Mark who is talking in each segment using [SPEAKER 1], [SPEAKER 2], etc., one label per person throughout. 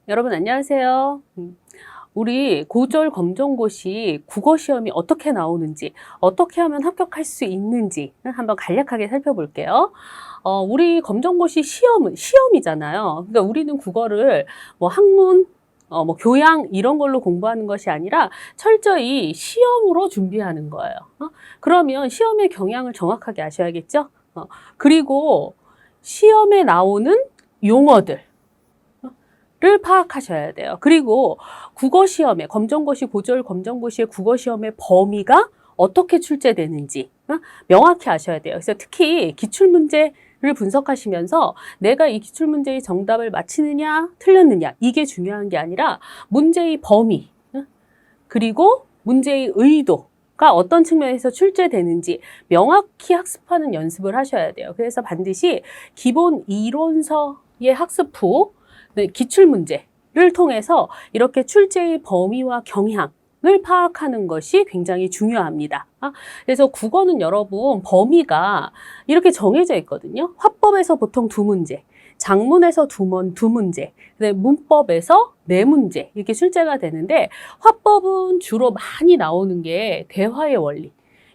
[SPEAKER 1] 여러분 안녕하세요. 우리 고졸 검정고시 국어 시험이 어떻게 나오는지, 어떻게 하면 합격할 수 있는지 한번 간략하게 살펴볼게요. 우리 검정고시 시험은 시험이잖아요. 그러니까 우리는 국어를 뭐 학문, 뭐 교양 이런 걸로 공부하는 것이 아니라 철저히 시험으로 준비하는 거예요. 그러면 시험의 경향을 정확하게 아셔야겠죠? 그리고 시험에 나오는 용어들 를 파악하셔야 돼요. 그리고 국어시험에, 검정고시, 고졸 검정고시의 국어시험의 범위가 어떻게 출제되는지 명확히 아셔야 돼요. 그래서 특히 기출문제를 분석하시면서 내가 이 기출문제의 정답을 맞히느냐, 틀렸느냐, 이게 중요한 게 아니라 문제의 범위, 그리고 문제의 의도가 어떤 측면에서 출제되는지 명확히 학습하는 연습을 하셔야 돼요. 그래서 반드시 기본 이론서의 학습 후 기출문제를 통해서 이렇게 출제의 범위와 경향을 파악하는 것이 굉장히 중요합니다. 그래서 국어는 여러분 범위가 이렇게 정해져 있거든요. 화법에서 보통 2문제, 작문에서 2문제, 문법에서 4문제 이렇게 출제가 되는데 화법은 주로 많이 나오는 게 대화의 원리,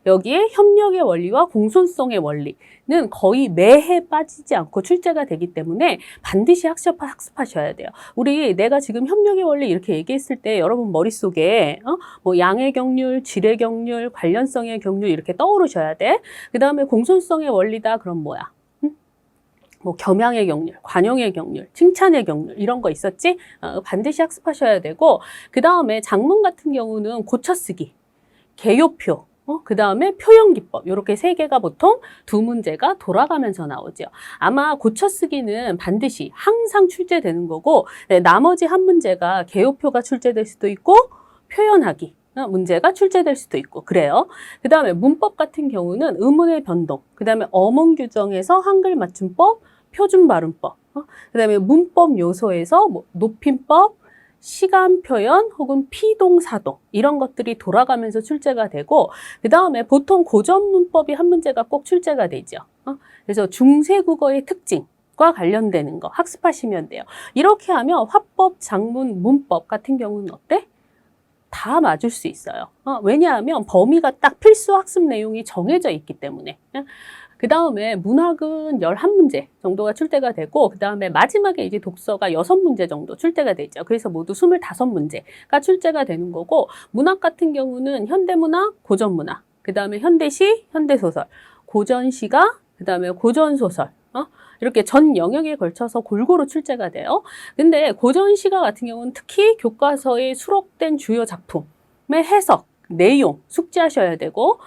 [SPEAKER 1] 여기에 협력의 원리와 공손성의 원리는 거의 매해 빠지지 않고 출제가 되기 때문에 반드시 학습하셔야 돼요. 내가 지금 협력의 원리 이렇게 얘기했을 때 여러분 머릿속에 뭐 양의 경률, 질의 경률, 관련성의 경률 이렇게 떠오르셔야 돼. 그 다음에 공손성의 원리다. 그럼 뭐야? 뭐 겸양의 경률, 관용의 경률, 칭찬의 경률 이런 거 있었지? 반드시 학습하셔야 되고 그 다음에 작문 같은 경우는 고쳐쓰기, 개요표, 그 다음에 표현기법 이렇게 3개가 보통 2문제가 돌아가면서 나오죠. 아마 고쳐쓰기는 반드시 항상 출제되는 거고 나머지 한 문제가 개요표가 출제될 수도 있고 표현하기 문제가 출제될 수도 있고 그래요. 그 다음에 문법 같은 경우는 의문의 변동, 그 다음에 어문 규정에서 한글 맞춤법, 표준 발음법, 그 다음에 문법 요소에서 뭐 높임법, 시간 표현 혹은 피동사동 이런 것들이 돌아가면서 출제가 되고 그 다음에 보통 고전 문법이 한 문제가 꼭 출제가 되죠. 그래서 중세국어의 특징과 관련되는 거 학습하시면 돼요. 이렇게 하면 화법, 작문, 문법 같은 경우는 어때? 다 맞을 수 있어요. 왜냐하면 범위가 딱 필수 학습 내용이 정해져 있기 때문에. 그 다음에 문학은 11문제 정도가 출제가 되고 그 다음에 마지막에 이제 독서가 6문제 정도 출제가 되죠. 그래서 모두 25문제가 출제가 되는 거고 문학 같은 경우는 현대문학, 고전문학, 그 다음에 현대시, 현대소설, 고전시가, 그 다음에 고전소설 이렇게 전 영역에 걸쳐서 골고루 출제가 돼요. 근데 고전시가 같은 경우는 특히 교과서에 수록된 주요 작품의 해석, 내용 숙지하셔야 되고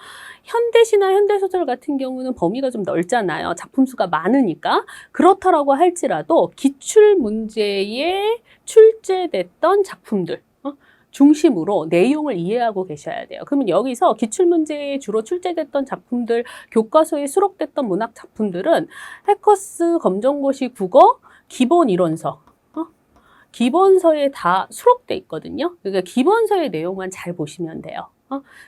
[SPEAKER 1] 현대시나 현대소설 같은 경우는 범위가 좀 넓잖아요. 작품 수가 많으니까. 그렇다라고 할지라도 기출문제에 출제됐던 작품들 중심으로 내용을 이해하고 계셔야 돼요. 그러면 여기서 기출문제에 주로 출제됐던 작품들, 교과서에 수록됐던 문학 작품들은 해커스 검정고시 국어 기본이론서 기본서에 다 수록돼 있거든요. 그러니까 기본서의 내용만 잘 보시면 돼요.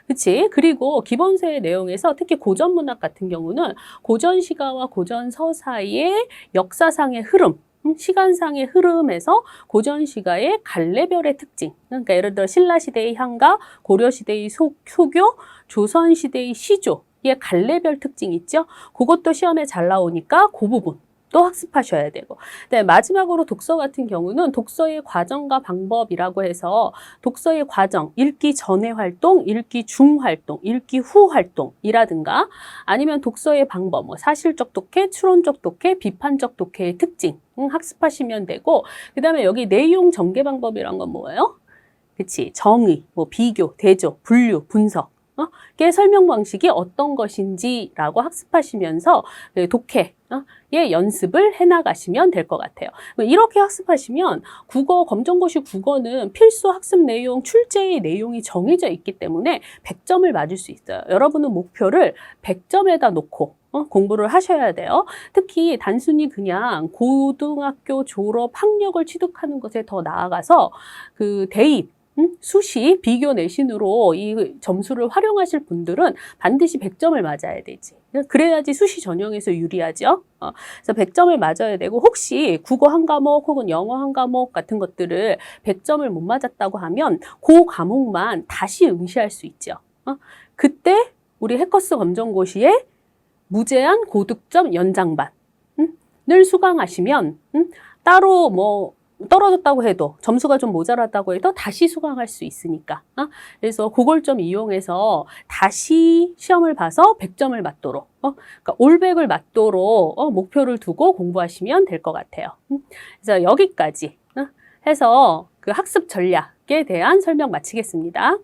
[SPEAKER 1] 그치? 그리고 기본서의 내용에서 특히 고전문학 같은 경우는 고전시가와 고전서사의 역사상의 흐름, 시간상의 흐름에서 고전시가의 갈래별의 특징, 그러니까 예를 들어 신라시대의 향가, 고려시대의 소교, 조선시대의 시조의 갈래별 특징 있죠? 그것도 시험에 잘 나오니까 그 부분 또 학습하셔야 되고. 네, 마지막으로 독서 같은 경우는 독서의 과정과 방법이라고 해서 독서의 과정, 읽기 전의 활동, 읽기 중 활동, 읽기 후 활동이라든가 아니면 독서의 방법, 뭐 사실적 독해, 추론적 독해, 비판적 독해의 특징 학습하시면 되고 그 다음에 여기 내용 전개 방법이란 건 뭐예요? 그치? 정의, 뭐 비교, 대조, 분류, 분석 의 설명 방식이 어떤 것인지라고 학습하시면서 독해의 연습을 해나가시면 될 것 같아요. 이렇게 학습하시면 국어, 검정고시 국어는 필수 학습 내용, 출제의 내용이 정해져 있기 때문에 100점을 맞을 수 있어요. 여러분은 목표를 100점에다 놓고 공부를 하셔야 돼요. 특히 단순히 그냥 고등학교 졸업 학력을 취득하는 것에 더 나아가서 그 대입, 수시, 비교 내신으로 이 점수를 활용하실 분들은 반드시 100점을 맞아야 되지. 그래야지 수시 전형에서 유리하죠. 그래서 100점을 맞아야 되고, 혹시 국어 한 과목 혹은 영어 한 과목 같은 것들을 100점을 못 맞았다고 하면 그 과목만 다시 응시할 수 있죠. 그때 우리 해커스 검정고시에 무제한 고득점 연장반을 수강하시면 따로 뭐 떨어졌다고 해도, 점수가 좀 모자랐다고 해도 다시 수강할 수 있으니까. 그래서 그걸 좀 이용해서 다시 시험을 봐서 100점을 맞도록, 그러니까 올백을 맞도록 목표를 두고 공부하시면 될 것 같아요. 그래서 여기까지 해서 그 학습 전략에 대한 설명 마치겠습니다.